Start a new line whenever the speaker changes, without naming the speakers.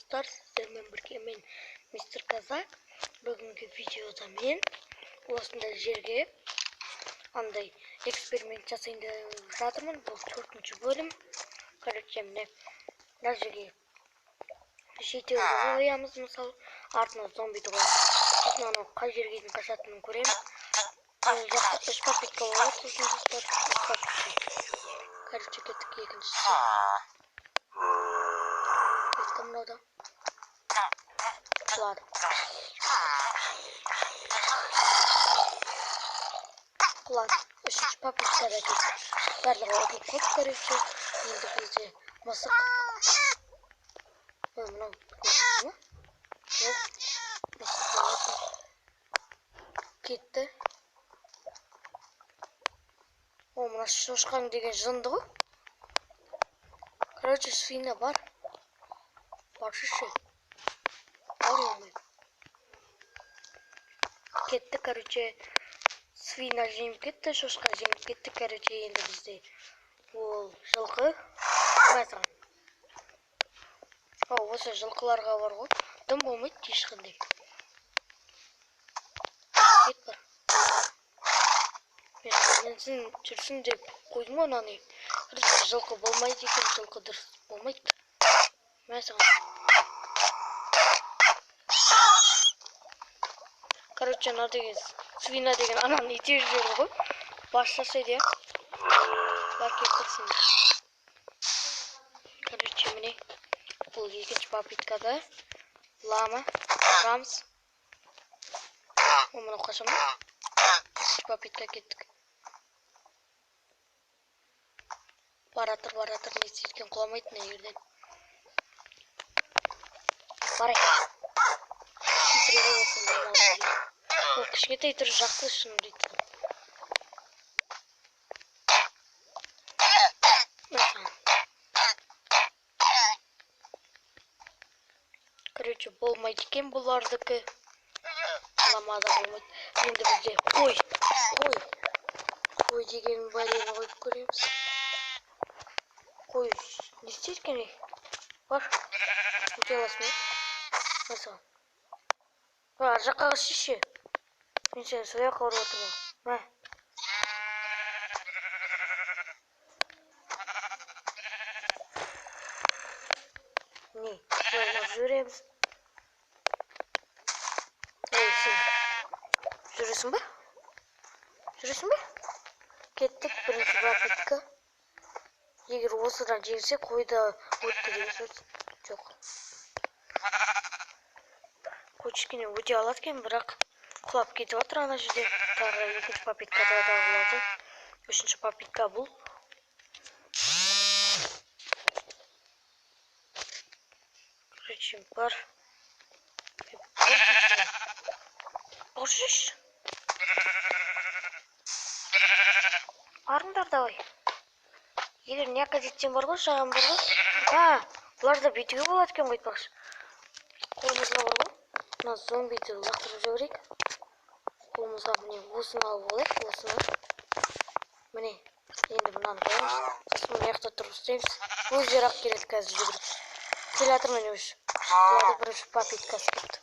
достар, сіздермен бірге мен мистер Казак. Бүгінгі видеода мен осындай жерге андай эксперимент жасайын деп жатырмын. Бұл 4-ші бөлім. Короче, міне мына жерге жетеуді қоямыз, мысалы артына зомбиді қоямыз. Сосын анау қай жерге дейін қашатынын көреміз. Ана жақта 3 попитка болады, сосын достар 3 попитка. Короче, кеттік екіншісі. Мынада құлады. Құлады. 3-ші попитка да кетті. Барлығы ұтылып қалды, короче. Енді бізде мысық. Ой, мынау көшіп ма? Жоқ. Мысық болады. Кетті. О, мына шошқан деген жынды ғой. Короче, свина бар. Баршышы. Бармай. Кетті, короче. Свина жеңіп кетті, шошқа жеңіп кетті, короче, енді бізде ол жылқы. Мәсіған. О, осы жылқыларға бар ғой. Дым болмайды, ешқандай. Кет бар. Мен сен жүрсін деп қойдым онаны. Короче, жылқы болмайды екен, жылқы дұрыс болмайды. Мәсіған. Короче, ана деген свина деген ананы итер жүрді ғой. Баш жасайды, я. Бар кеттірсін. Короче, міне. Бұл екінші попиткада. Лама. Рамс. О, мұны қашама. Екінші попитка кеттік. Баратыр. Не істеткен құламайды мына жерден. Барай. Ол кішкентай түрі жақсы шын дейді. Короче, болмайды екен бұлардікі. Ламада болмайды. Енді бізде қой. Қой деген бәлені қойып көреміз. Қой не істейді екен? Бар. Өте аласың ба? Мысалы. Ар жаққа шеше. Мен сені соя қорып отырмын. Ма. Не, жүреміз. Ей, сен жүресің ба? Кеттік бірінші попитка. Егер осыдан жеңсе, қойда өтті деген сөз жоқ. Кішкене өте алады екен, бірақ құлап кетіп отыр ана жерде. Тағы екінші попиткада да болады. 3-ші попитка бұл. Короче, бар. Ұршыш. Арыңдар давай. Егер не акадеттен бар ғой, шағам бар ғой. Бұларда бүйтуге болады екен қойтпақшы. Қолымызға бар ғой. Мына зомбиді лақтырып жіберейік. Қолымызға міне осыны алып алайық, осыны. Міне, енді мынаны қоямыз. Сосын мына жақта тұрып істейміз. Өздері ақ келеді қазір жүгіріп. Келатыр міне өш. Бұларды бірінші попиткасы кетті.